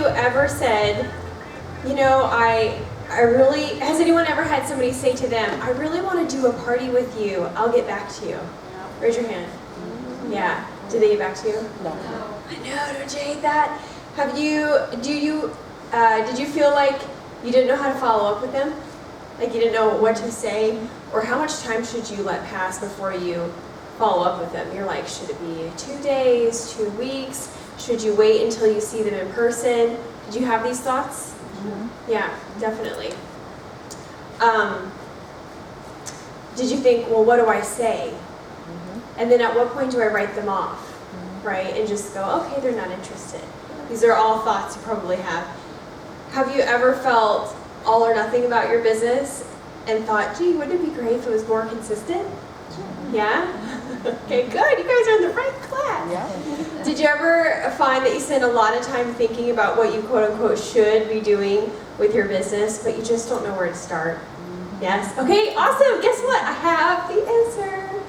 you ever said, you know, I really, has anyone ever had somebody say to them, I really want to do a party with you, I'll get back to you? Raise your hand. Yeah. Did they get back to you? No. I know, don't you hate that? Did you feel like you didn't know how to follow up with them? Like you didn't know what to say? Or how much time should you let pass before you follow up with them? You're like, should it be 2 days, 2 weeks? Should you wait until you see them in person? Did you have these thoughts? Mm-hmm. Yeah, definitely. Did you think, well, what do I say? Mm-hmm. And then at what point do I write them off, mm-hmm. right? And just go, okay, they're not interested. These are all thoughts you probably have. Have you ever felt all or nothing about your business and thought, gee, wouldn't it be great if it was more consistent? Yeah? Okay, good. You guys are in the right class. Yeah. Did you ever find that you spend a lot of time thinking about what you quote-unquote should be doing with your business, but you just don't know where to start? Yes? Okay, awesome. Guess what? I have the answer.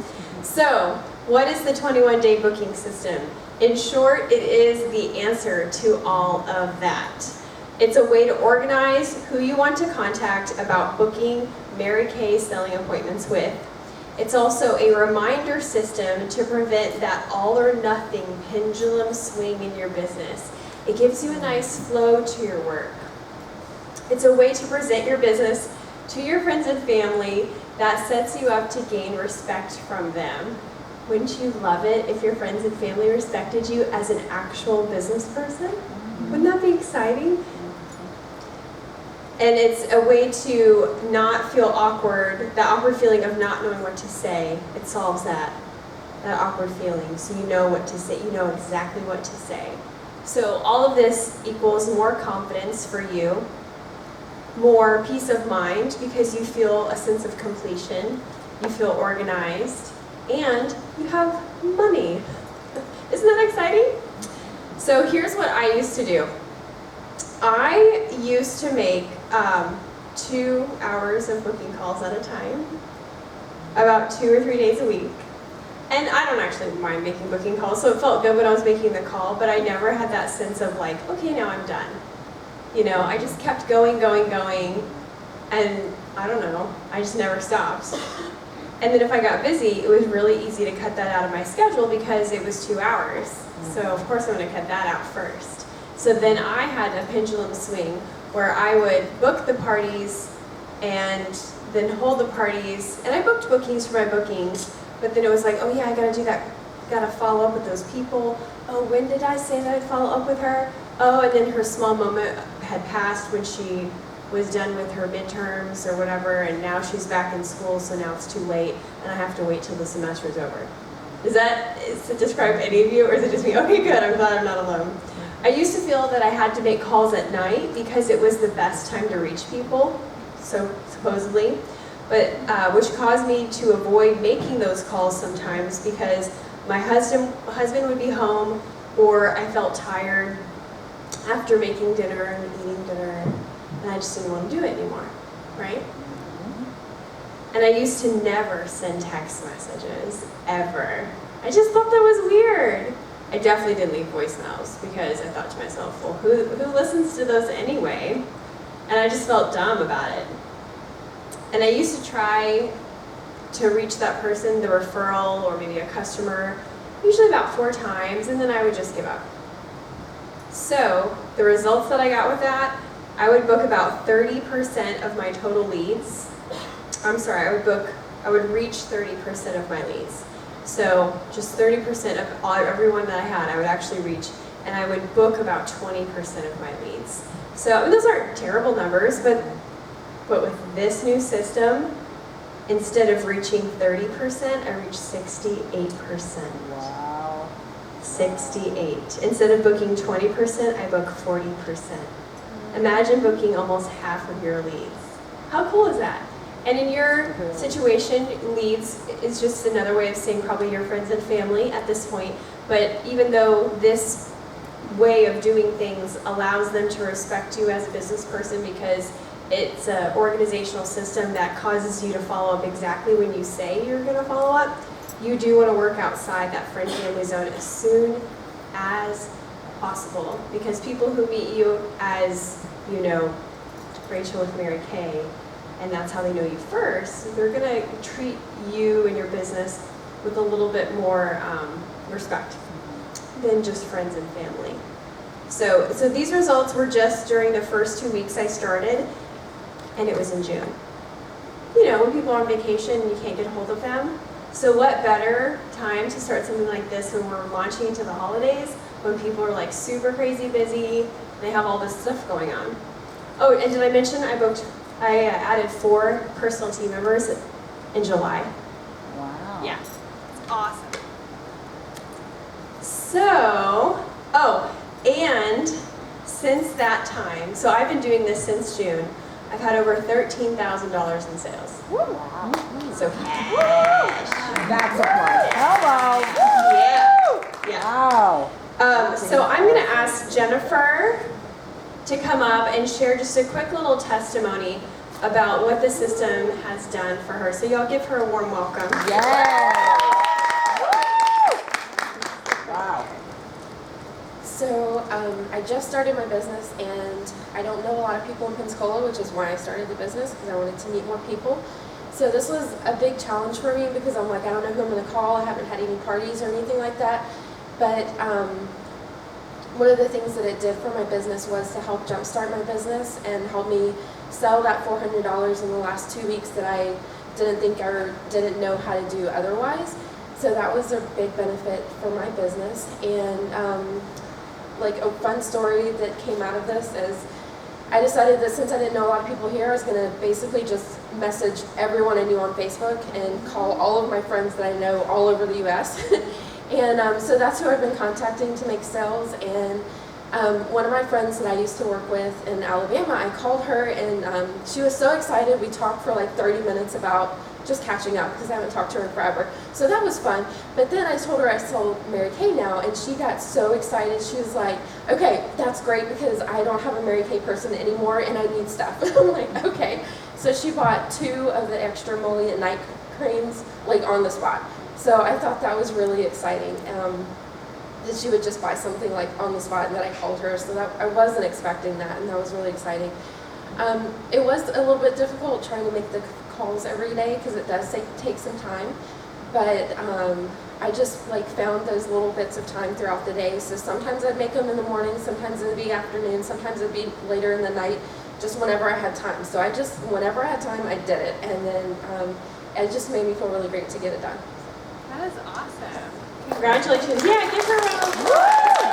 So, what is the 21-day booking system? In short, it is the answer to all of that. It's a way to organize who you want to contact about booking Mary Kay selling appointments with. It's also a reminder system to prevent that all or nothing pendulum swing in your business. It gives you a nice flow to your work. It's a way to present your business to your friends and family that sets you up to gain respect from them. Wouldn't you love it if your friends and family respected you as an actual business person? Wouldn't that be exciting? And it's a way to not feel awkward, that awkward feeling of not knowing what to say. It solves that awkward feeling. So you know what to say, you know exactly what to say. So all of this equals more confidence for you, more peace of mind because you feel a sense of completion, you feel organized, and you have money. Isn't that exciting? So here's what I used to do. I used to make 2 hours of booking calls at a time, about 2 or 3 days a week. And I don't actually mind making booking calls, so it felt good when I was making the call, but I never had that sense of like, okay, now I'm done. You know, I just kept going, and I don't know, I just never stopped. And then if I got busy, it was really easy to cut that out of my schedule because it was 2 hours. So of course I'm going to cut that out first. So then I had a pendulum swing where I would book the parties and then hold the parties. And I booked bookings for my bookings, but then it was like, oh yeah, I got to do that. Got to follow up with those people. Oh, when did I say that I'd follow up with her? Oh, and then her small moment had passed when she was done with her midterms or whatever, and now she's back in school, so now it's too late, and I have to wait till the semester's over. Does it describe any of you, or is it just me? Okay, good, I'm glad I'm not alone. I used to feel that I had to make calls at night because it was the best time to reach people, so supposedly, but which caused me to avoid making those calls sometimes because my husband would be home, or I felt tired after making dinner and eating dinner, and I just didn't want to do it anymore, right? And I used to never send text messages, ever. I just thought that was weird. I definitely didn't leave voicemails because I thought to myself, well, who listens to those anyway? And I just felt dumb about it. And I used to try to reach that person, the referral or maybe a customer, usually about 4 times, and then I would just give up. So the results that I got with that, I would book about 30% of my total leads. I'm sorry, I would reach 30% of my leads. So just 30% of everyone that I had, I would actually reach, and I would book about 20% of my leads. So I mean, those aren't terrible numbers, but with this new system, instead of reaching 30%, I reached 68%. Wow. 68. Instead of booking 20%, I book 40%. Imagine booking almost half of your leads. How cool is that? And in your situation, leads is just another way of saying probably your friends and family at this point. But even though this way of doing things allows them to respect you as a business person because it's an organizational system that causes you to follow up exactly when you say you're going to follow up, you do want to work outside that friend-family zone as soon as possible, because people who meet you as, you know, Rachel with Mary Kay, and that's how they know you first, they're going to treat you and your business with a little bit more respect than just friends and family. So these results were just during the first 2 weeks I started, and it was in June. You know, when people are on vacation and you can't get a hold of them. So what better time to start something like this when we're launching into the holidays, when people are like super crazy busy, they have all this stuff going on. Oh, and did I mention I added 4 personal team members in July. Wow. Yeah, it's awesome. So, and since that time, so I've been doing this since June, I've had over $13,000 in sales. Wow. So cash. That's a plus. Hello. Yeah. Wow. So I'm going to ask Jennifer to come up and share just a quick little testimony about what the system has done for her. So y'all give her a warm welcome. Yeah. Wow. So I just started my business, and I don't know a lot of people in Pensacola, which is why I started the business, because I wanted to meet more people. So this was a big challenge for me, because I'm like, I don't know who I'm going to call. I haven't had any parties or anything like that. But one of the things that it did for my business was to help jumpstart my business and help me sell that $400 in the last 2 weeks that I didn't think or didn't know how to do otherwise. So that was a big benefit for my business. And like a fun story that came out of this is I decided that since I didn't know a lot of people here, I was going to basically just message everyone I knew on Facebook and call all of my friends that I know all over the U.S. And so that's who I've been contacting to make sales. And one of my friends that I used to work with in Alabama, I called her, and she was so excited. We talked for like 30 minutes about just catching up, because I haven't talked to her in forever. So that was fun. But then I told her I sold Mary Kay now, and she got so excited. She was like, okay, that's great, because I don't have a Mary Kay person anymore and I need stuff. I'm like, okay. So she bought 2 of the extra emollient night creams like on the spot. So I thought that was really exciting, that she would just buy something like on the spot and that I called her. So that I wasn't expecting that, and that was really exciting. It was a little bit difficult trying to make the calls every day, because it does take some time, but I just like found those little bits of time throughout the day. So sometimes I'd make them in the morning, sometimes it'd be afternoon, sometimes it'd be later in the night, just whenever I had time. So whenever I had time, I did it, and then it just made me feel really great to get it done. That is awesome. Congratulations. Yeah, give her a round of applause.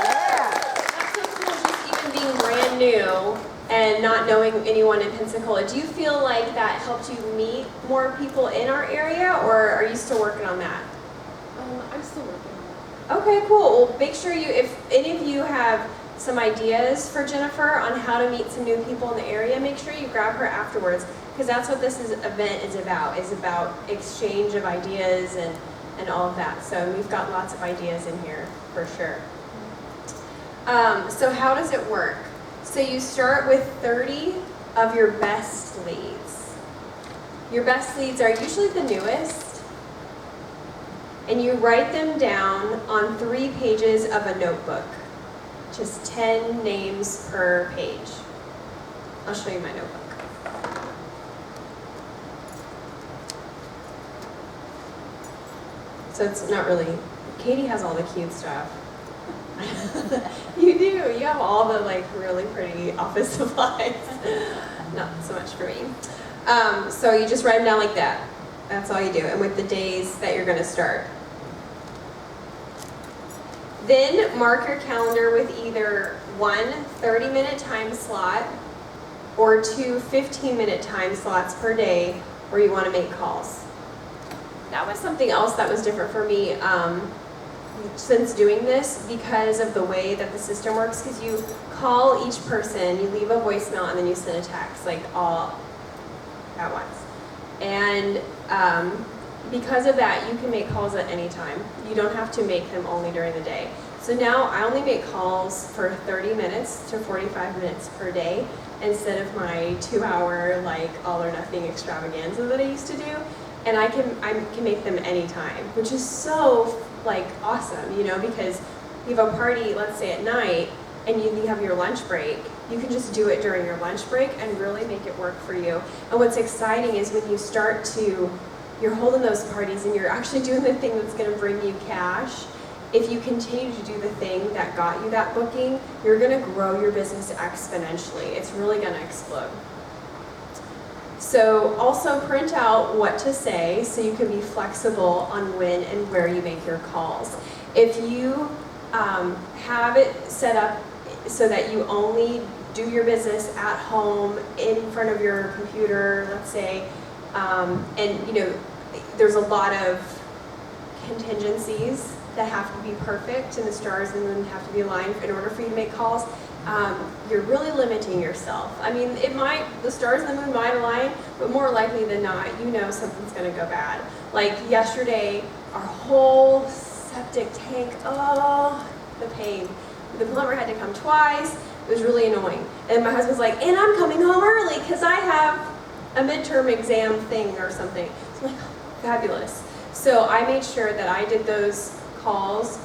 That's so cool, just even being brand new and not knowing anyone in Pensacola. Do you feel like that helped you meet more people in our area, or are you still working on that? I'm still working on it. Okay, cool. Well, make sure if any of you have some ideas for Jennifer on how to meet some new people in the area, make sure you grab her afterwards, because that's what this event is about exchange of ideas and all of that. So we've got lots of ideas in here for sure. So how does it work? So you start with 30 of your best leads. Your best leads are usually the newest, and you write them down on 3 pages of a notebook. Just 10 names per page. I'll show you my notebook. So it's not really, Katie has all the cute stuff. You do, you have all the like really pretty office supplies. Not so much for me. So you just write them down like that. That's all you do, and with the days that you're gonna start. Then mark your calendar with either 1 30-minute time slot or 2 15-minute time slots per day where you want to make calls. That was something else that was different for me since doing this, because of the way that the system works, because you call each person, you leave a voicemail, and then you send a text, like all at once. And because of that, you can make calls at any time. You don't have to make them only during the day. So now I only make calls for 30 minutes to 45 minutes per day, instead of my 2-hour like all or nothing extravaganza that I used to do. And I can make them anytime, which is so like awesome, you know, because you have a party, let's say at night, and you have your lunch break, you can just do it during your lunch break and really make it work for you. And what's exciting is when you start to, you're holding those parties and you're actually doing the thing that's going to bring you cash. If you continue to do the thing that got you that booking, you're going to grow your business exponentially. It's really going to explode. So also print out what to say so you can be flexible on when and where you make your calls. If you have it set up so that you only do your business at home in front of your computer, let's say, and you know, there's a lot of contingencies that have to be perfect and the stars and moon have to be aligned in order for you to make calls, you're really limiting yourself. I mean, the stars and the moon might align, but more likely than not, you know something's gonna go bad. Like yesterday, our whole septic tank, oh, the pain. The plumber had to come twice. It was really annoying. And my husband's like, and I'm coming home early because I have a midterm exam thing or something. So I'm like, oh, fabulous. So I made sure that I did those calls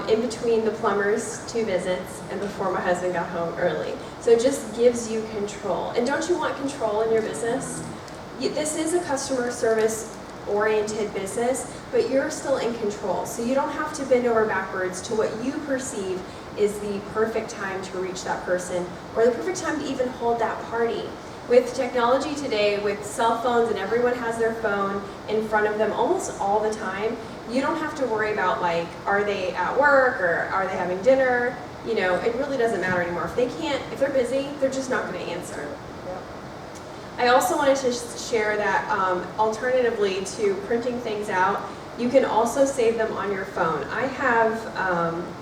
in between the plumber's 2 visits and before my husband got home early. So it just gives you control. And don't you want control in your business? This is a customer service oriented business, but you're still in control. So you don't have to bend over backwards to what you perceive is the perfect time to reach that person or the perfect time to even hold that party. With technology today, with cell phones and everyone has their phone in front of them almost all the time, you don't have to worry about like, are they at work or are they having dinner? You know, it really doesn't matter anymore. If they're busy, they're just not going to answer. Yep. I also wanted to share that alternatively to printing things out, you can also save them on your phone. I have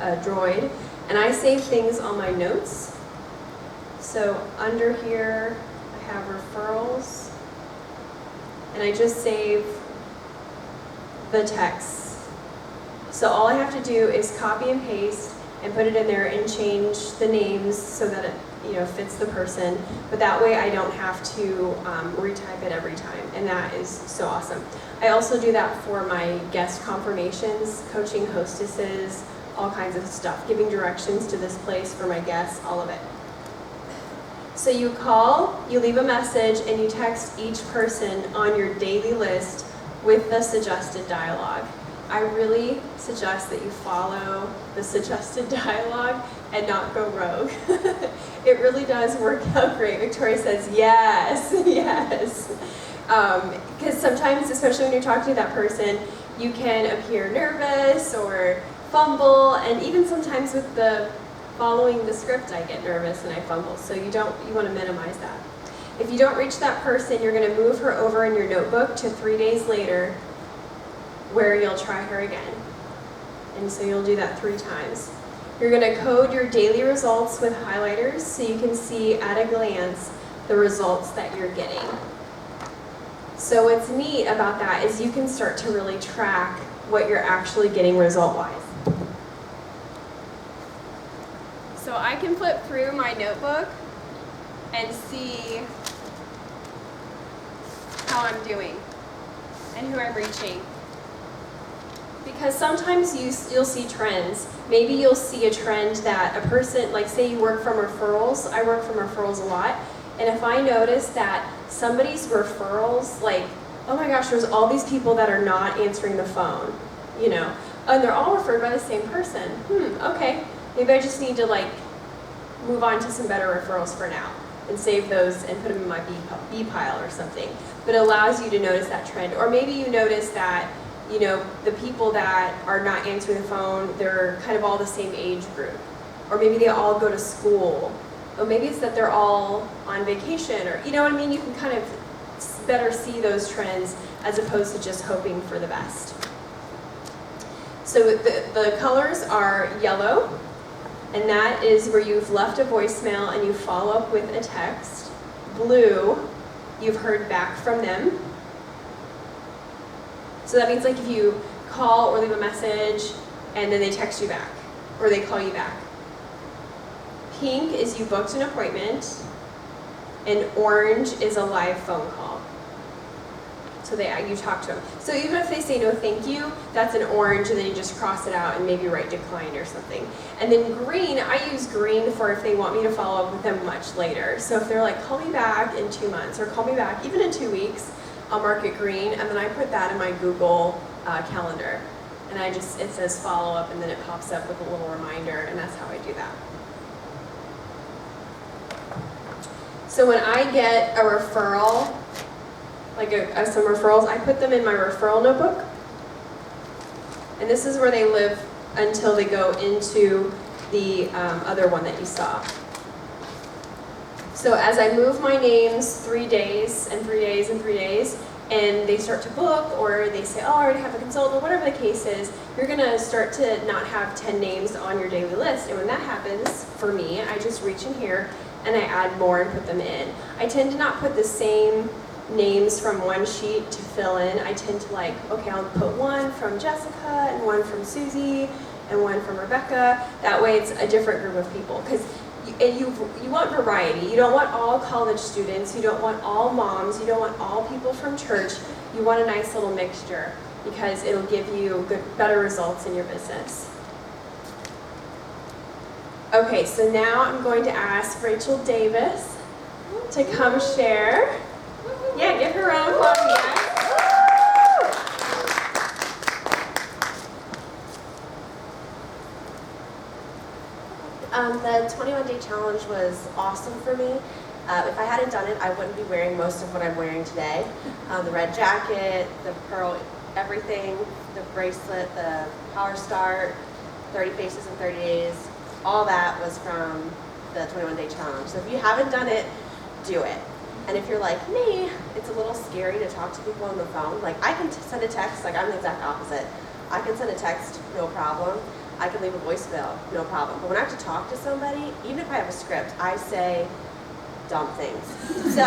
a Droid and I save things on my notes. So under here, I have referrals and I just save the text. So all I have to do is copy and paste and put it in there and change the names so that it fits the person. But that way I don't have to retype it every time, and that is so awesome. I also do that for my guest confirmations, coaching hostesses, all kinds of stuff, giving directions to this place for my guests, all of it. So you call, you leave a message, and you text each person on your daily list with the suggested dialogue. I really suggest that you follow the suggested dialogue and not go rogue. It really does work out great. Victoria says, yes, yes. Because sometimes, especially when you're talking to that person, you can appear nervous or fumble, and even sometimes with the following the script, I get nervous and I fumble. So you want to minimize that. If you don't reach that person, you're going to move her over in your notebook to 3 days later, where you'll try her again. And so you'll do that 3 times. You're going to code your daily results with highlighters so you can see at a glance the results that you're getting. So what's neat about that is you can start to really track what you're actually getting result-wise. So I can flip through my notebook and see how I'm doing and who I'm reaching. Because sometimes you'll see trends. Maybe you'll see a trend that a person, like say you work from referrals, I work from referrals a lot, and if I notice that somebody's referrals, like, oh my gosh, there's all these people that are not answering the phone, and they're all referred by the same person. Okay, maybe I just need to like move on to some better referrals for now and save those and put them in my B pile or something. But it allows you to notice that trend. Or maybe you notice that the people that are not answering the phone, they're kind of all the same age group. Or maybe they all go to school. Or maybe it's that they're all on vacation, or you know what I mean? You can kind of better see those trends as opposed to just hoping for the best. So the colors are yellow, and that is where you've left a voicemail and you follow up with a text. Blue, you've heard back from them. So that means like if you call or leave a message and then they text you back or they call you back. Pink is you booked an appointment, and orange is a live phone call. So you talk to them. So even if they say no thank you, that's an orange, and then you just cross it out and maybe write decline or something. And then green, I use green for if they want me to follow up with them much later. So if they're like, call me back in 2 months, or call me back even in 2 weeks, I'll mark it green, and then I put that in my Google calendar. And it says follow up, and then it pops up with a little reminder, and that's how I do that. So when I get a referral, like some referrals, I put them in my referral notebook. And this is where they live until they go into the other one that you saw. So as I move my names 3 days and 3 days and 3 days, and they start to book, or they say, oh, I already have a consultant, or whatever the case is, you're gonna start to not have 10 names on your daily list. And when that happens, for me, I just reach in here and I add more and put them in. I tend to not put the same names from one sheet to fill in. I tend to okay, I'll put one from Jessica and one from Susie and one from Rebecca. That way it's a different group of people, because you want variety. You don't want all college students, you don't want all moms, you don't want all people from church. You want a nice little mixture, because it'll give you better results in your business. Okay, so now I'm going to ask Rachel Davis to come share. Yeah, give her a round of applause, guys. The 21-day challenge was awesome for me. If I hadn't done it, I wouldn't be wearing most of what I'm wearing today. The red jacket, the pearl, everything, the bracelet, the power start, 30 faces in 30 days, all that was from the 21-day challenge. So if you haven't done it, do it. And if you're like me, it's a little scary to talk to people on the phone. Like, I can send a text, I'm the exact opposite. I can send a text, no problem. I can leave a voicemail, no problem. But when I have to talk to somebody, even if I have a script, I say dumb things. So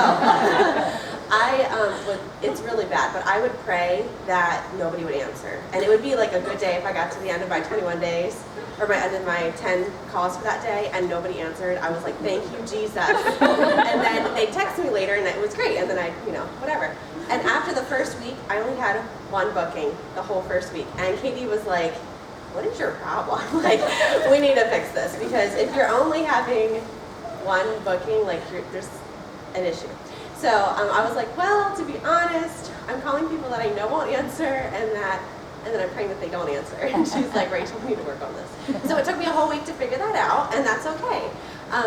it's really bad, but I would pray that nobody would answer. And it would be like a good day if I got to the end of my 21 days, or end of my 10 calls for that day, and nobody answered. I was like, thank you, Jesus. And then they texted me later, and it was great. And then I, whatever. And after the first week, I only had one booking the whole first week. And Katie was like, what is your problem? We need to fix this, because if you're only having one booking, there's an issue. So I was like, well, to be honest, I'm calling people that I know won't answer, and then I'm praying that they don't answer. And she's like, Rachel, we need to work on this. So it took me a whole week to figure that out, and that's okay,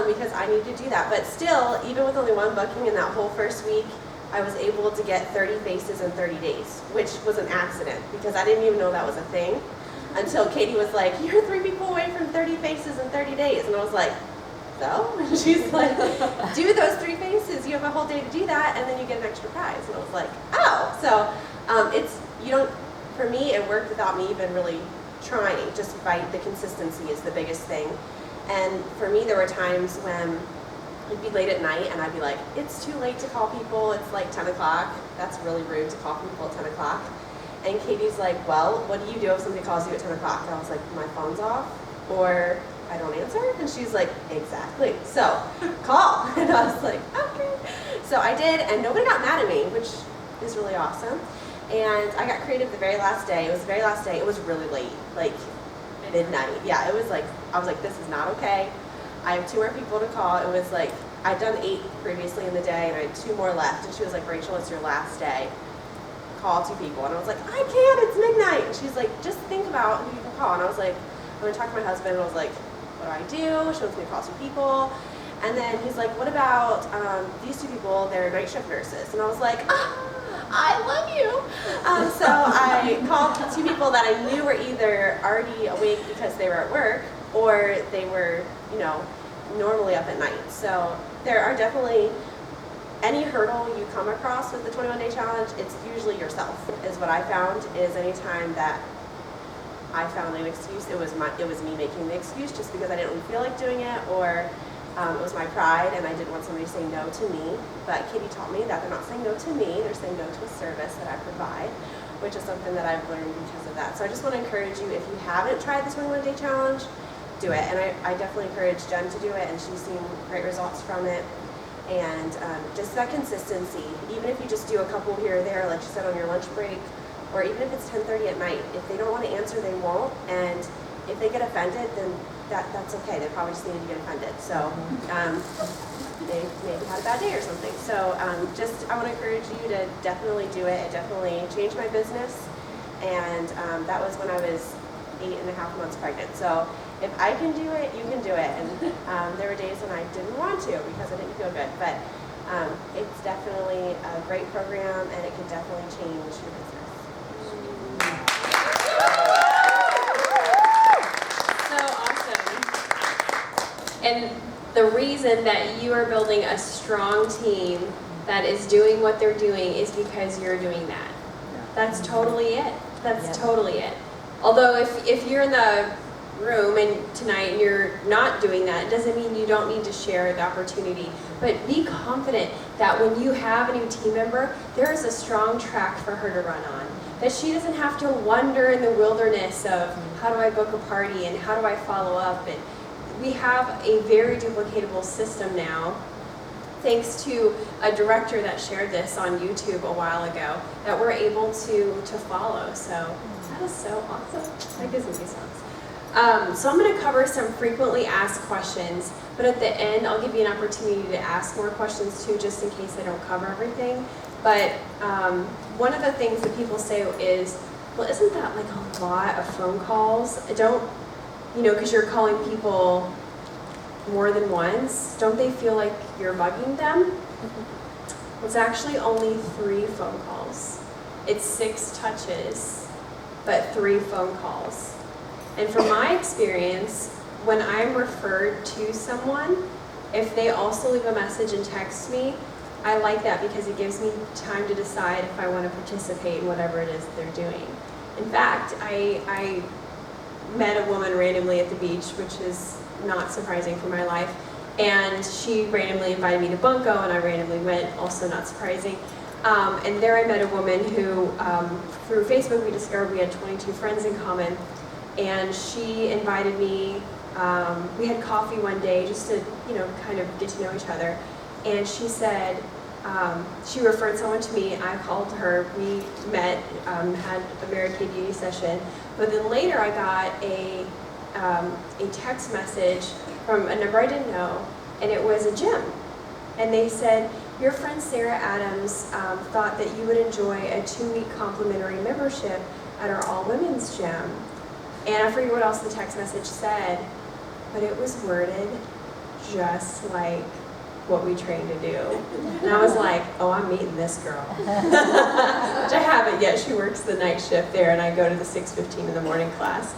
because I need to do that. But still, even with only one booking in that whole first week, I was able to get 30 faces in 30 days, which was an accident, because I didn't even know that was a thing until Katie was like, you're 3 people away from 30 faces in 30 days. And I was like, so? And she's like, do those 3 faces. You have a whole day to do that, and then you get an extra prize. And I was like, oh. So for me, it worked without me even really trying. Just by the consistency is the biggest thing. And for me, there were times when it'd be late at night, and I'd be like, it's too late to call people. It's like 10 o'clock. That's really rude to call people at 10 o'clock. And Katie's like, well, what do you do if somebody calls you at 10 o'clock? And I was like, my phone's off, or I don't answer. And she's like, exactly. So call. And I was like, okay. So I did, and nobody got mad at me, which is really awesome. And I got creative the very last day. It was the very last day. It was really late, like midnight. Yeah, it was like, I was like, this is not okay. I have 2 more people to call. It was like, I'd done 8 previously in the day, and I had 2 more left. And she was like, Rachel, it's your last day. Call 2 people. And I was like, I can't, it's midnight. And she's like, just think about who you can call. And I was like, I'm going to talk to my husband. And I was like, what do I do? She wants me to call 2 people. And then he's like, what about these 2 people? They're night shift nurses. And I was like, I love you. So I called 2 people that I knew were either already awake because they were at work, or they were, normally up at night. So there are definitely, any hurdle you come across with the 21-day challenge, it's usually yourself, is what I found. Is anytime that I found an excuse, it was me making the excuse just because I didn't really feel like doing it, or it was my pride and I didn't want somebody to say no to me. But Katie taught me that they're not saying no to me, they're saying no to a service that I provide, which is something that I've learned because of that. So I just want to encourage you, if you haven't tried the 21-day challenge, do it. And I definitely encourage Jen to do it, and she's seen great results from it. And just that consistency, even if you just do a couple here or there, like you said, on your lunch break, or even if it's 10:30 at night, if they don't want to answer, they won't. And if they get offended, then that's okay. They probably just needed to get offended. So they maybe had a bad day or something. So just I want to encourage you to definitely do it. It definitely changed my business. And that was when I was 8.5 months pregnant. So if I can do it, you can do it. And there were days when I didn't want to because I didn't feel good. But it's definitely a great program, and it can definitely change your business. So awesome. And the reason that you are building a strong team that is doing what they're doing is because you're doing that. That's totally it. That's totally it. Although if you're in the room and tonight and you're not doing that, it doesn't mean you don't need to share the opportunity. But be confident that when you have a new team member, there is a strong track for her to run on. That she doesn't have to wander in the wilderness of how do I book a party and how do I follow up. And we have a very duplicatable system now, thanks to a director that shared this on YouTube a while ago, that we're able to follow. So that is so awesome. That gives me goosebumps. So I'm going to cover some frequently asked questions, but at the end I'll give you an opportunity to ask more questions too, just in case I don't cover everything. But one of the things that people say is, well, isn't that like a lot of phone calls? Because you're calling people more than once, don't they feel like you're bugging them? It's actually only 3 phone calls. It's 6 touches, but 3 phone calls. And from my experience, when I'm referred to someone, if they also leave a message and text me, I like that because it gives me time to decide if I want to participate in whatever it is that they're doing. In fact, I met a woman randomly at the beach, which is not surprising for my life, and she randomly invited me to Bunko, and I randomly went, also not surprising. And there I met a woman who, through Facebook, we discovered we had 22 friends in common, and she invited me. We had coffee one day just to, kind of get to know each other, and she said, she referred someone to me. I called her, we met, had a Mary Kay beauty session, but then later I got a text message from a number I didn't know, and it was a gym. And they said, your friend Sarah Adams thought that you would enjoy a 2-week complimentary membership at our all-women's gym. And I forget what else the text message said, but it was worded just like what we trained to do. And I was like, oh, I'm meeting this girl. Which I haven't yet. She works the night shift there, and I go to the 6:15 in the morning class.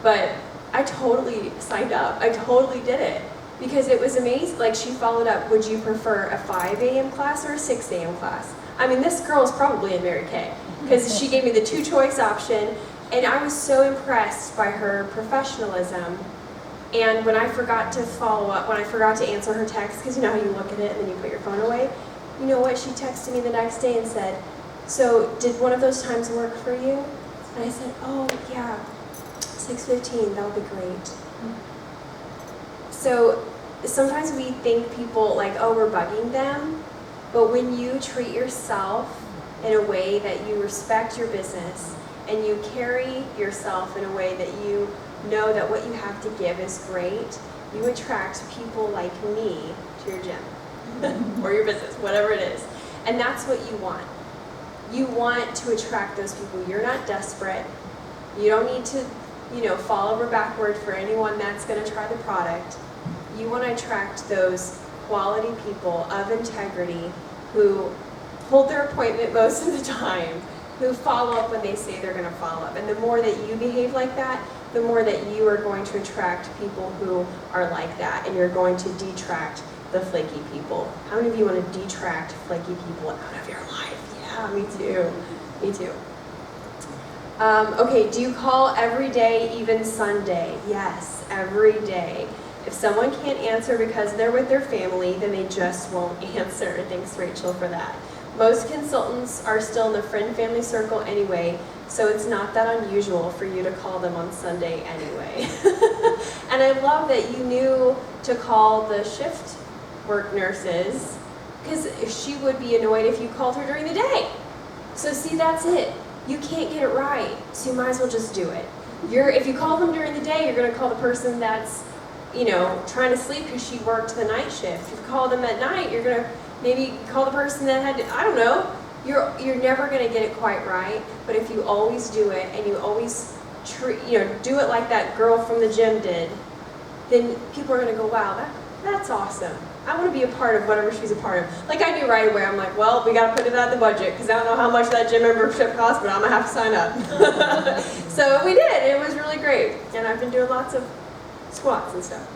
But I totally signed up. I totally did it because it was amazing. Like, she followed up, would you prefer a 5 a.m. class or a 6 a.m. class? I mean, this girl is probably in Mary Kay because she gave me the 2-choice option, and I was so impressed by her professionalism. And when I forgot to follow up, when I forgot to answer her text, because you know how you look at it and then you put your phone away, you know what? She texted me the next day and said, so did one of those times work for you? And I said, oh, yeah. 6:15, that'll be great. So sometimes we think people like, oh, we're bugging them, but when you treat yourself in a way that you respect your business and you carry yourself in a way that you know that what you have to give is great, you attract people like me to your gym or your business, whatever it is. And that's what you want. You want to attract those people. You're not desperate. You don't need to fall over backward for anyone that's going to try the product. You want to attract those quality people of integrity who hold their appointment most of the time, who follow up when they say they're going to follow up. And the more that you behave like that, the more that you are going to attract people who are like that, and you're going to detract the flaky people. How many of you want to detract flaky people out of your life? Yeah, me too. Me too. Okay, do you call every day, even Sunday? Yes, every day. If someone can't answer because they're with their family, then they just won't answer. Thanks, Rachel, for that. Most consultants are still in the friend family circle anyway, so it's not that unusual for you to call them on Sunday anyway. And I love that you knew to call the shift work nurses because she would be annoyed if you called her during the day. So see, that's it. You can't get it right, so you might as well just do it. If you call them during the day, you're going to call the person that's, trying to sleep because she worked the night shift. If you call them at night, you're going to maybe call the person that had to, I don't know. You're never going to get it quite right, but if you always do it and you always do it like that girl from the gym did, then people are going to go, wow, that's awesome. I want to be a part of whatever she's a part of. Like I knew right away, I'm like, well, we got to put it out of the budget because I don't know how much that gym membership costs, but I'm going to have to sign up. So we did. It was really great. And I've been doing lots of squats and stuff.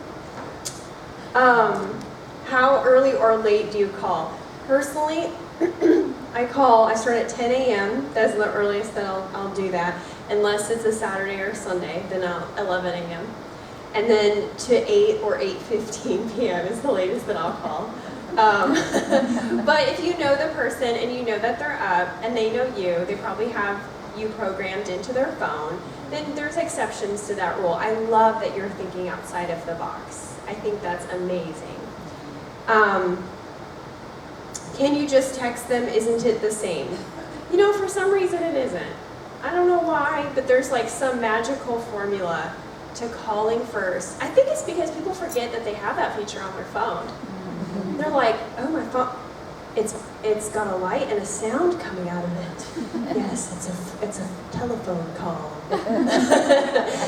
How early or late do you call? Personally, I start at 10 a.m. That's the earliest that I'll do that. Unless it's a Saturday or Sunday, then 11 a.m. And then to 8 or 8:15 p.m. is the latest that I'll call. But if you know the person and you know that they're up and they know you, they probably have you programmed into their phone, then there's exceptions to that rule. I love that you're thinking outside of the box. I think that's amazing. Can you just text them? Isn't it the same? For some reason it isn't. I don't know why, but there's like some magical formula to calling first. I think it's because people forget that they have that feature on their phone. They're like, oh, my phone, it's got a light and a sound coming out of it. Yes, it's a telephone call.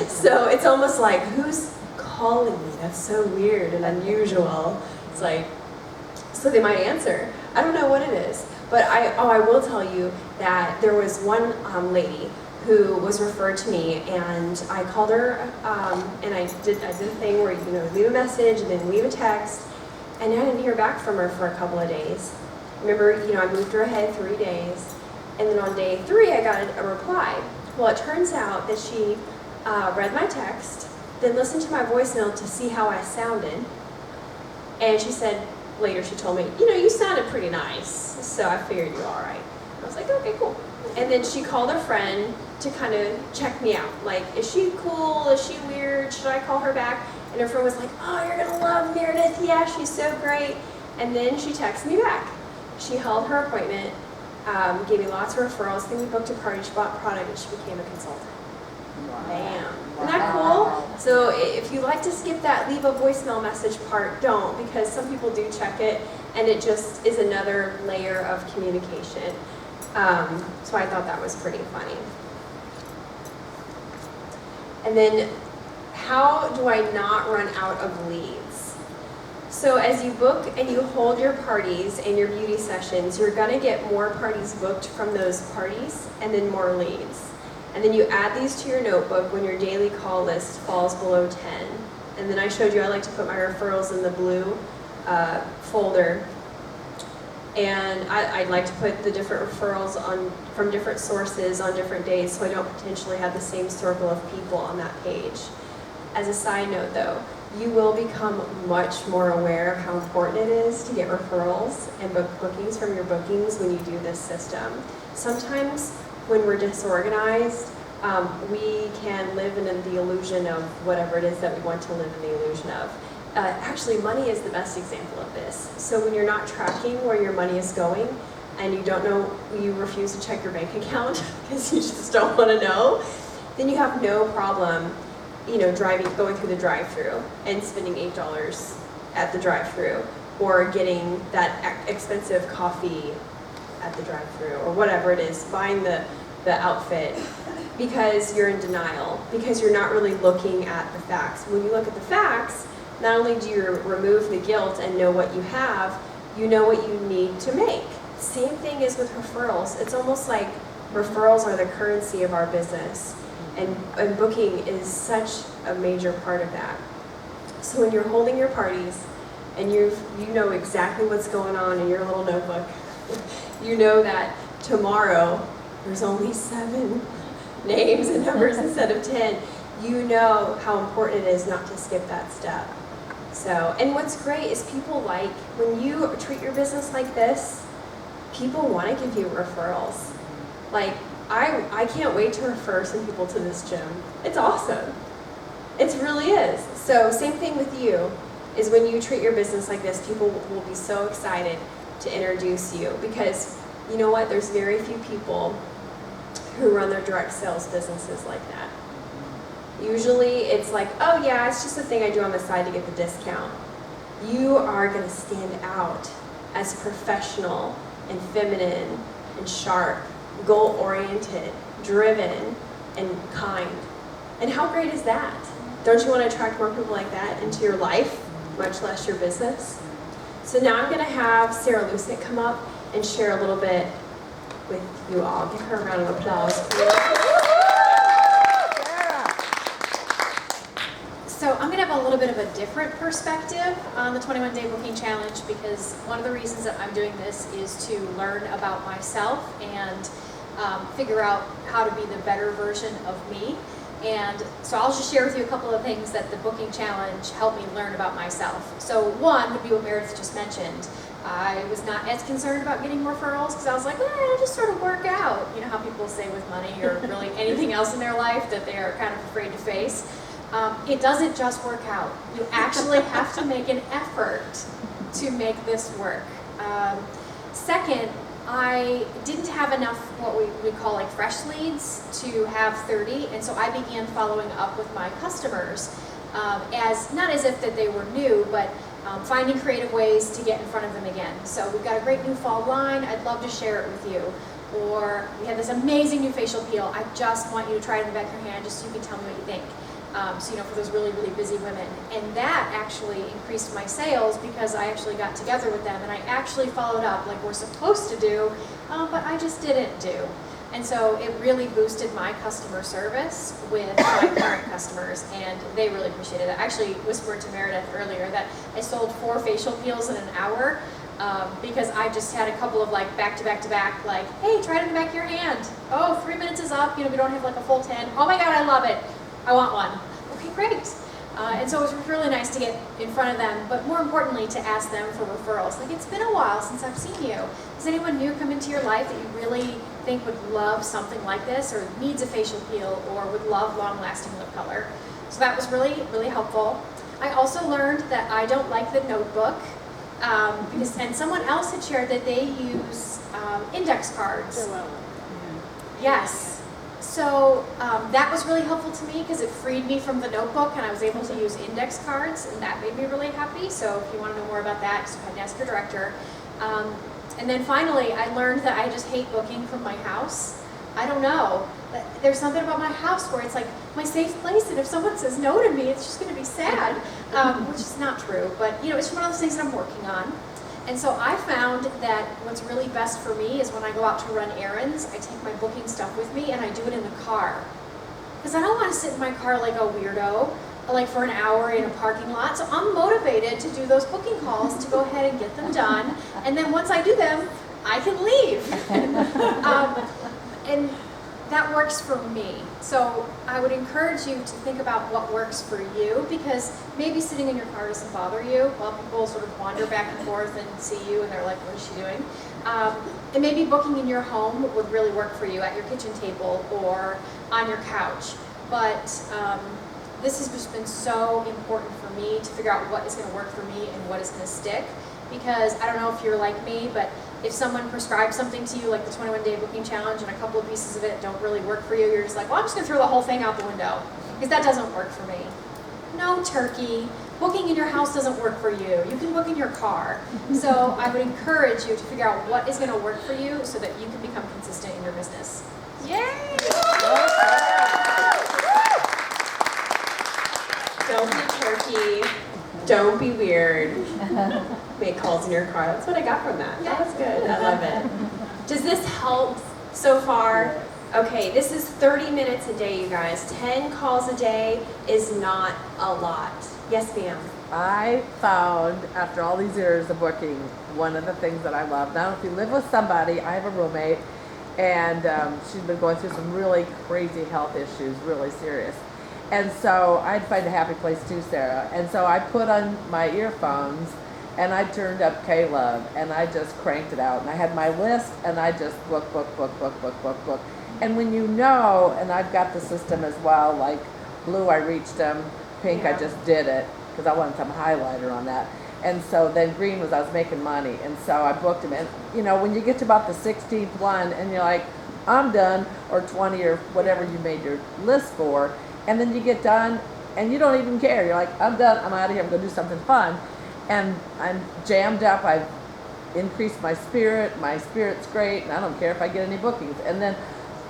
So it's almost like, who's calling me? That's so weird and unusual. It's like, so they might answer. I don't know what it is, but I will tell you that there was one lady who was referred to me, and I called her, and I did the thing where leave a message and then leave a text, and I didn't hear back from her for a couple of days. Remember, I moved her ahead 3 days, and then on day 3 I got a reply. Well, it turns out that she read my text, then listened to my voicemail to see how I sounded, and she said, later she told me, you sounded pretty nice, so I figured you were all right. I was like, okay, cool. And then she called a friend to kind of check me out. Like, is she cool? Is she weird? Should I call her back? And her friend was like, oh, you're going to love Meredith. Yeah, she's so great. And then she texted me back. She held her appointment, gave me lots of referrals. Then we booked a party. She bought product, and she became a consultant. Wow. Bam. Isn't that cool? So if you like to skip that leave a voicemail message part, don't, because some people do check it, and it just is another layer of communication. So I thought that was pretty funny. And then, how do I not run out of leads? So as you book and you hold your parties and your beauty sessions, you're going to get more parties booked from those parties and then more leads. And then you add these to your notebook when your daily call list falls below 10. And then I showed you I like to put my referrals in the blue folder. And I'd like to put the different referrals from different sources on different days so I don't potentially have the same circle of people on that page. As a side note though, you will become much more aware of how important it is to get referrals and book bookings from your bookings when you do this system. Sometimes when we're disorganized, we can live in the illusion of whatever it is that we want to live in the illusion of. Actually, money is the best example of this. So when you're not tracking where your money is going and you don't know, you refuse to check your bank account because you just don't want to know, then you have no problem, going through the drive-thru and spending $8 at the drive-thru, or getting that expensive coffee at the drive-thru, or whatever it is, buying the outfit, because you're in denial, because you're not really looking at the facts. When you look at the facts, not only do you remove the guilt and know what you have, you know what you need to make. Same thing is with referrals. It's almost like referrals are the currency of our business, and booking is such a major part of that. So when you're holding your parties and you know exactly what's going on in your little notebook, you know that tomorrow there's only 7 names and numbers instead of 10. You know how important it is not to skip that step. So, and what's great is people like, when you treat your business like this, people want to give you referrals. Like, I can't wait to refer some people to this gym. It's awesome. It really is. So same thing with you, is when you treat your business like this, people will be so excited to introduce you, because you know what? There's very few people who run their direct sales businesses like that. Usually it's like, oh yeah, it's just a thing I do on the side to get the discount. You are going to stand out as professional and feminine and sharp, goal-oriented, driven, and kind. And how great is that? Don't you want to attract more people like that into your life, much less your business? So now I'm going to have Sarah Lucet come up and share a little bit with you all. Give her a round of applause, please. So I'm going to have a little bit of a different perspective on the 21-day booking challenge, because one of the reasons that I'm doing this is to learn about myself and figure out how to be the better version of me. And so I'll just share with you a couple of things that the booking challenge helped me learn about myself. So one would be what Meredith just mentioned. I was not as concerned about getting referrals because I was like, I'll just sort of work out. You know how people say with money or really anything else in their life that they are kind of afraid to face. It doesn't just work out. You actually have to make an effort to make this work. Second, I didn't have enough what we would call like fresh leads to have 30, and so I began following up with my customers as not as if that they were new, but finding creative ways to get in front of them again. So we've got a great new fall line. I'd love to share it with you. Or we have this amazing new facial peel. I just want you to try it in the back of your hand just so you can tell me what you think. So, you know, for those really, really busy women. And that actually increased my sales because I actually got together with them and I actually followed up like we're supposed to do, but I just didn't do. And so it really boosted my customer service with my current customers, and they really appreciated it. I actually whispered to Meredith earlier that I sold 4 facial peels in an hour because I just had a couple of like back to back to back, like, hey, try it in the back of your hand. Oh, 3 minutes is up. You know, we don't have like a full 10. Oh my God, I love it. I want one. Okay, great. And so it was really nice to get in front of them, but more importantly, to ask them for referrals. Like, it's been a while since I've seen you. Does anyone new come into your life that you really think would love something like this, or needs a facial peel, or would love long-lasting lip color? So that was really, really helpful. I also learned that I don't like the notebook, and someone else had shared that they use index cards. Yes. So that was really helpful to me because it freed me from the notebook and I was able to use index cards, and that made me really happy. So if you want to know more about that, just go ahead and ask your director. And then finally, I learned that I just hate booking from my house. I don't know. There's something about my house where it's like my safe place, and if someone says no to me, it's just going to be sad, which is not true. But you know, it's one of those things that I'm working on. And so I found that what's really best for me is when I go out to run errands, I take my booking stuff with me and I do it in the car. Because I don't want to sit in my car like a weirdo, like for an hour in a parking lot. So I'm motivated to do those booking calls to go ahead and get them done. And then once I do them, I can leave. And that works for me. So I would encourage you to think about what works for you, because maybe sitting in your car doesn't bother you while people sort of wander back and forth and see you and they're like, what is she doing? And maybe booking in your home would really work for you at your kitchen table or on your couch. But this has just been so important for me to figure out what is going to work for me and what is going to stick. Because I don't know if you're like me, but if someone prescribes something to you, like the 21-day booking challenge, and a couple of pieces of it don't really work for you, you're just like, well, I'm just going to throw the whole thing out the window, because that doesn't work for me. No, turkey. Booking in your house doesn't work for you. You can book in your car. So I would encourage you to figure out what is going to work for you so that you can become consistent in your business. Yay! Don't be turkey. Don't be weird. Make calls in your car. That's what I got from that. That was good. I love it. Does this help so far? Okay, this is 30 minutes a day, you guys. 10 calls a day is not a lot. Yes, ma'am. I found, after all these years of booking, one of the things that I love. Now, if you live with somebody, I have a roommate, and she's been going through some really crazy health issues, really serious. And so I'd find a happy place too, Sarah. And so I put on my earphones and I turned up K-Love and I just cranked it out. And I had my list and I just book. And when you know, and I've got the system as well, like blue, I reached them, pink, I just did it because I wanted some highlighter on that. And so then green was I was making money, and so I booked them. And you know, when you get to about the 16th one, and you're like, I'm done, or 20 or whatever you made your list for, and then you get done, and you don't even care. You're like, I'm done. I'm out of here. I'm going to do something fun, and I'm jammed up. I've increased my spirit. My spirit's great, and I don't care if I get any bookings. And then,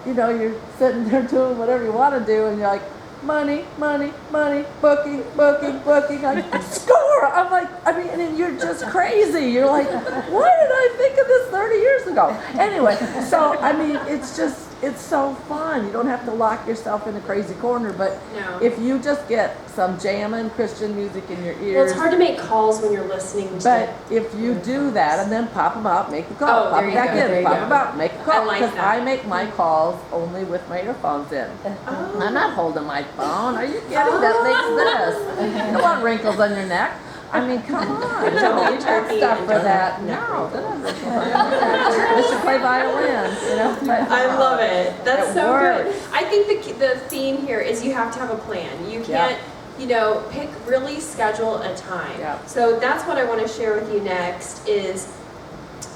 you know, you're sitting there doing whatever you want to do, and you're like, money, money, money, booking, booking, booking. Like, score! I'm like, I mean, and you're just crazy. You're like, why did I think of this 30 years ago? Anyway, so, I mean, it's just, it's so fun. You don't have to lock yourself in a crazy corner, but No. if you just get some jamming Christian music in your Well, ears, it's hard to make calls when you're listening to but if you do that and then pop them out, make the call, Oh, pop there them you back go, there in, you pop go. them out, make a call. I like Because that. I make my calls only with my earphones in. Oh. I'm not holding my phone. Are you kidding? That makes this. You don't want wrinkles on your neck. I mean, come on. Don't No, be you got turkey stuff and for don't that. have neck No, wrinkles. they're not wrinkles on your neck. They should play violin, you know. But, I love it. That's It so works. good. I think the theme here is you have to have a plan. You can't, you know, really schedule a time. Yeah. So that's what I want to share with you next is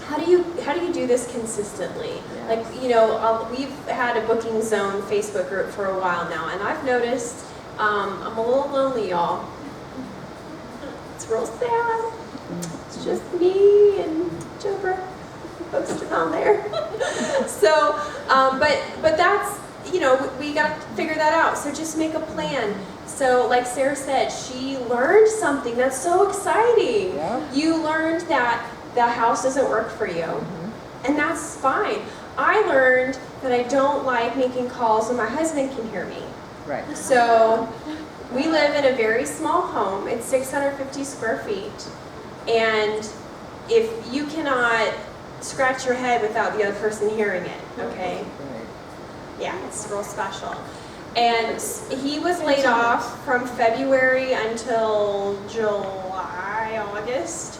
how do you do this consistently? Yeah. Like, you know, we've had a Booking Zone Facebook group for a while now, and I've noticed I'm a little lonely, y'all. It's real sad. It's just me and Jobber posting on there. So, but that's, you know, we got to figure that out. So just make a plan. So like Sarah said, she learned something that's so exciting. Yeah. You learned that the house doesn't work for you. And that's fine. I learned that I don't like making calls when my husband can hear me. Right. So we live in a very small home. It's 650 square feet. And if you cannot scratch your head without the other person hearing it, okay? Right. Yeah, it's real special. And he was laid off from February until July, August.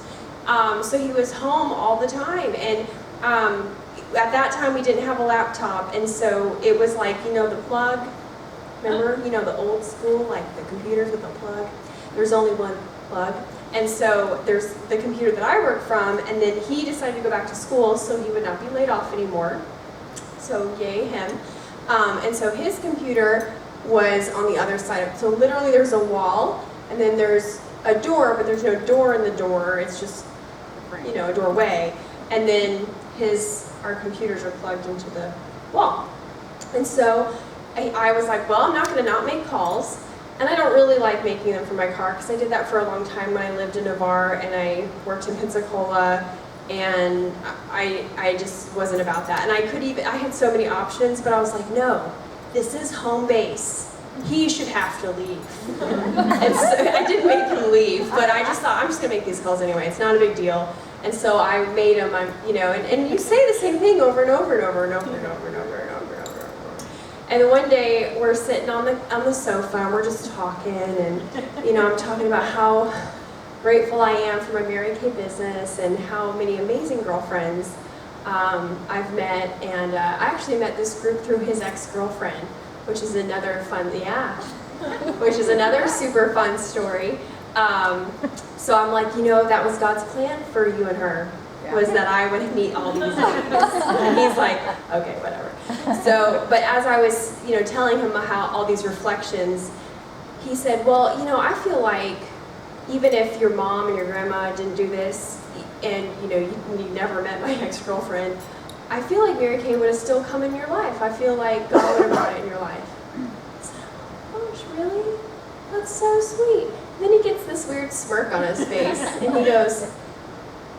So he was home all the time. And at that time we didn't have a laptop. And so it was like, you know, the plug. Remember, you know, the old school, like the computers with the plug? There's only one plug. And so there's the computer that I work from, and then he decided to go back to school so he would not be laid off anymore. So yay him. And so his computer was on the other side of it. So literally there's a wall, and then there's a door, but there's no door in the door. It's just, you know, a doorway. And then our computers are plugged into the wall. And so I was like, well, I'm not going to not make calls. And I don't really like making them for my car because I did that for a long time when I lived in Navarre and I worked in Pensacola, and I just wasn't about that. And I had so many options, but I was like, no, this is home base. He should have to leave. And so I didn't make him leave, but I just thought, I'm just going to make these calls anyway. It's not a big deal. And so I made him, you know, and you say the same thing over and over and over and over and over and over and over and over and over. And then one day we're sitting on the sofa and we're just talking, and you know, I'm talking about how grateful I am for my Mary Kay business and how many amazing girlfriends I've met. And I actually met this group through his ex-girlfriend, which is another which is another super fun story. So I'm like, you know, that was God's plan for you and her, was that I would meet all these ladies. And he's like, okay, whatever. So, but as I was, you know, telling him how all these reflections, he said, well, you know, I feel like even if your mom and your grandma didn't do this, and you know, you never met my ex-girlfriend, I feel like Mary Kay would have still come in your life. I feel like God would have brought it in your life. I said, oh gosh, really? That's so sweet. Then he gets this weird smirk on his face, and he goes,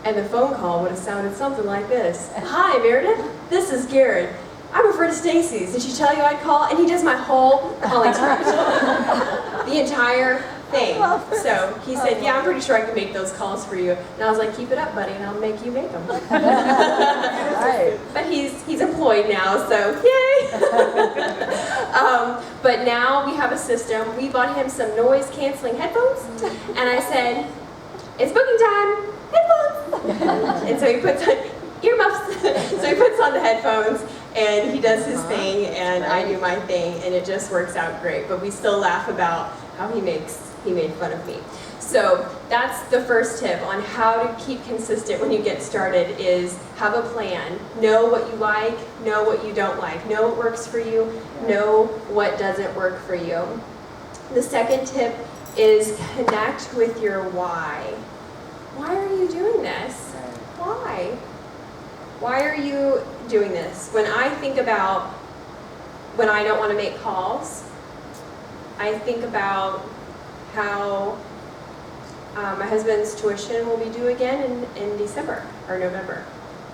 and the phone call would have sounded something like this. Hi, Meredith. This is Garrett. I'm a friend of Stacy's. Did she tell you I'd call? And he does my whole calling script. The entire thing. So he said, yeah, I'm pretty sure I can make those calls for you. And I was like, keep it up, buddy, and I'll make you make them. Right. But he's employed now, so yay! But now we have a system. We bought him some noise-canceling headphones, and I said, it's booking time, headphones! And so he puts on earmuffs. So he puts on the headphones, and he does his thing, and I do my thing, and it just works out great. But we still laugh about how he made fun of me. So that's the first tip on how to keep consistent when you get started is have a plan. Know what you like, know what you don't like, know what works for you, know what doesn't work for you. The second tip is connect with your why. Why are you doing this? Why? Why are you doing this? When I think about when I don't want to make calls, I think about how my husband's tuition will be due again in December or November.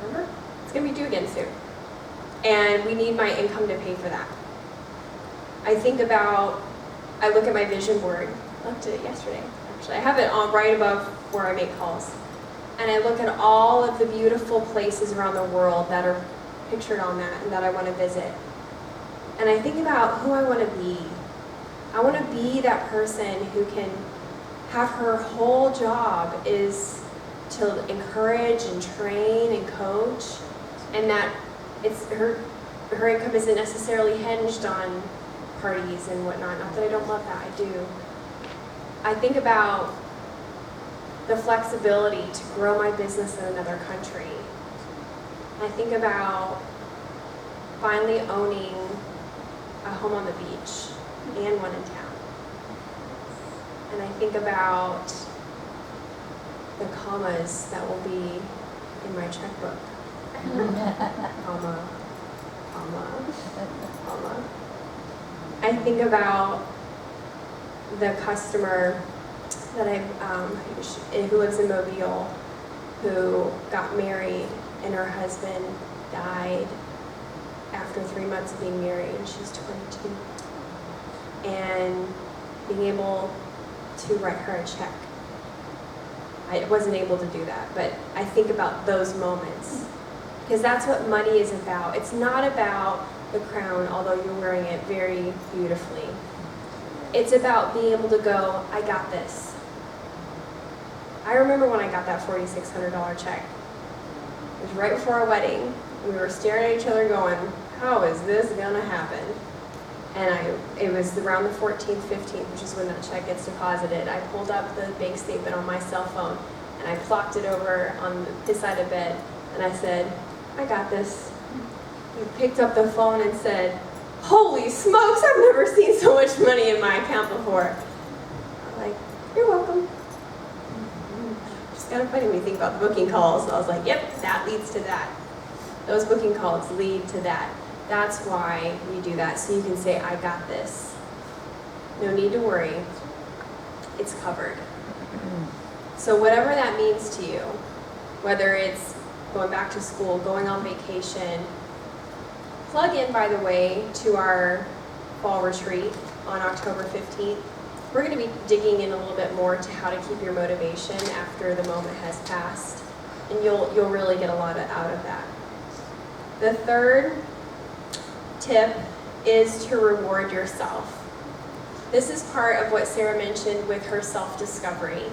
Remember? It's going to be due again soon. And we need my income to pay for that. I look at my vision board. I looked at it yesterday, actually. I have it on right above where I make calls. And I look at all of the beautiful places around the world that are pictured on that and that I want to visit. And I think about who I want to be. I want to be that person who can have her whole job is to encourage and train and coach, and that it's her income isn't necessarily hinged on parties and whatnot. Not that I don't love that, I do. I think about the flexibility to grow my business in another country. I think about finally owning a home on the beach and one in town. And I think about the commas that will be in my checkbook. Comma, comma, comma. I think about the customer that who lives in Mobile, who got married and her husband died after 3 months of being married, and she's 22. And being able to write her a check. I wasn't able to do that, but I think about those moments because that's what money is about. It's not about the crown, although you're wearing it very beautifully. It's about being able to go, I got this. I remember when I got that $4,600 check. It was right before our wedding. We were staring at each other going, how is this gonna happen? And it was around the 14th, 15th, which is when that check gets deposited. I pulled up the bank statement on my cell phone and I plopped it over on his side of bed and I said, I got this. He picked up the phone and said, holy smokes, I've never seen so much money in my account before. I'm like, you're welcome. It's kind of funny when you think about the booking calls. I was like, yep, that leads to that. Those booking calls lead to that. That's why we do that, so you can say, I got this. No need to worry. It's covered. So whatever that means to you, whether it's going back to school, going on vacation, plug in, by the way, to our fall retreat on October 15th. We're going to be digging in a little bit more to how to keep your motivation after the moment has passed, and you'll really get a lot out of that. The third tip is to reward yourself. This is part of what Sarah mentioned with her self-discovery.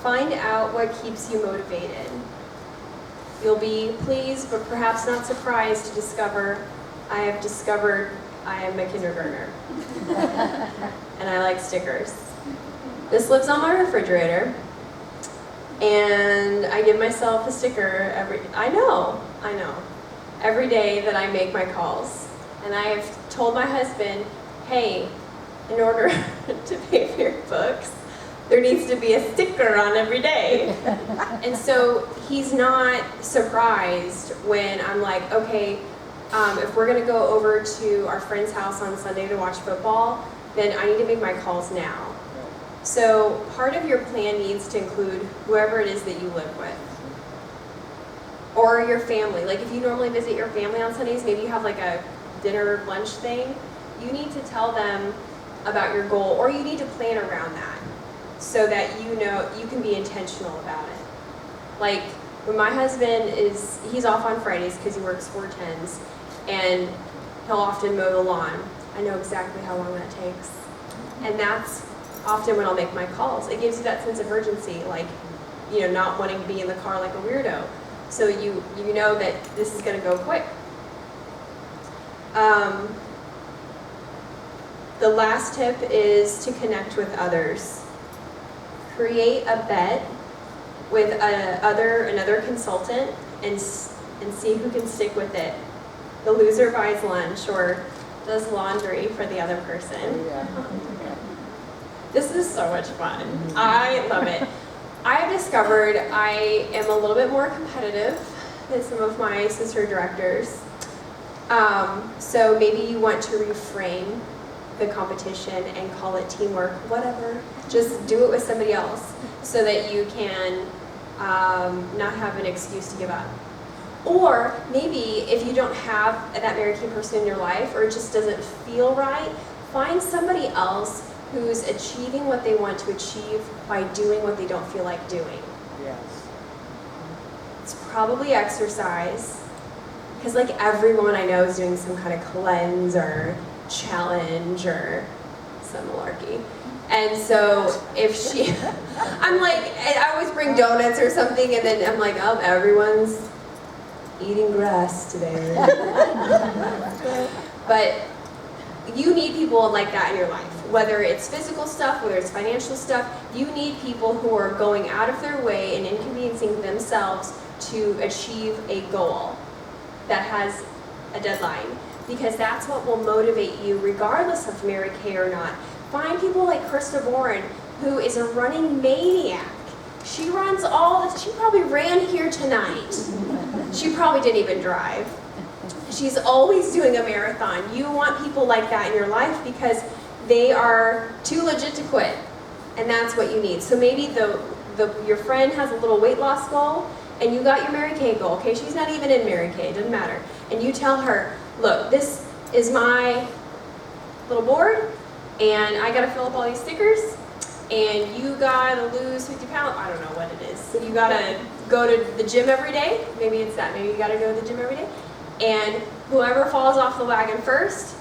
Find out what keeps you motivated. You'll be pleased, but perhaps not surprised to discover I am a kindergartner. And I like stickers. This lives on my refrigerator. And I give myself a sticker every day that I make my calls. And I have told my husband, hey, in order to pay for your books, there needs to be a sticker on every day. And so he's not surprised when I'm like, okay, if we're gonna go over to our friend's house on Sunday to watch football, then I need to make my calls now. So part of your plan needs to include whoever it is that you live with. Or your family. Like if you normally visit your family on Sundays, maybe you have like a dinner, lunch thing, you need to tell them about your goal, or you need to plan around that so that you know you can be intentional about it. Like when my husband he's off on Fridays because he works 4/10s, and he'll often mow the lawn. I know exactly how long that takes. And that's often when I'll make my calls. It gives you that sense of urgency, like, not wanting to be in the car like a weirdo. So you know that this is going to go quick. The last tip is to connect with others. create a bet with another consultant and see who can stick with it. The loser buys lunch or does laundry for the other person. Yeah. This is so much fun. I love it. I have discovered I am a little bit more competitive than some of my sister directors. So maybe you want to reframe the competition and call it teamwork, whatever. Just do it with somebody else so that you can not have an excuse to give up. Or maybe if you don't have that Mary Kay person in your life, or it just doesn't feel right, find somebody else who's achieving what they want to achieve by doing what they don't feel like doing. Yes. It's probably exercise, because like everyone I know is doing some kind of cleanse or challenge or some malarkey. And so if she, I'm like, I always bring donuts or something, and then I'm like, oh, everyone's eating grass today. But you need people like that in your life. Whether it's physical stuff, whether it's financial stuff, you need people who are going out of their way and inconveniencing themselves to achieve a goal that has a deadline. Because that's what will motivate you regardless of Mary Kay or not. Find people like Krista Boren, who is a running maniac. She runs she probably ran here tonight. She probably didn't even drive. She's always doing a marathon. You want people like that in your life because they are too legit to quit. And that's what you need. So maybe your friend has a little weight loss goal and you got your Mary Kay goal. Okay, she's not even in Mary Kay, it doesn't matter. And you tell her, look, this is my little board and I gotta fill up all these stickers and you gotta lose 50 pounds. I don't know what it is. You gotta go to the gym every day. Maybe it's that. Maybe you gotta go to the gym every day. And whoever falls off the wagon first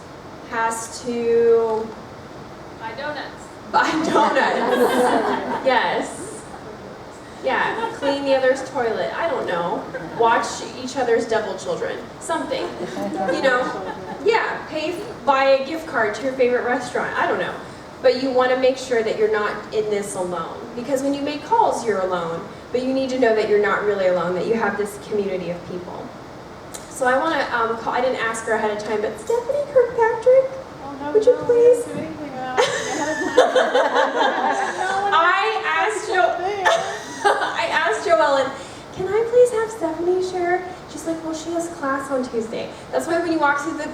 has to Buy donuts. buy donuts. Yes. Yeah, clean the other's toilet. I don't know. Watch each other's devil children. Something. You know? Yeah, buy a gift card to your favorite restaurant. I don't know. But you want to make sure that you're not in this alone. Because when you make calls, you're alone. But you need to know that you're not really alone, that you have this community of people. So I want to call, I didn't ask her ahead of time, but Stephanie Kirkpatrick, would you please? I asked Joellen, can I please have Stephanie share? She's like, well, she has class on Tuesday. That's why when you walk through the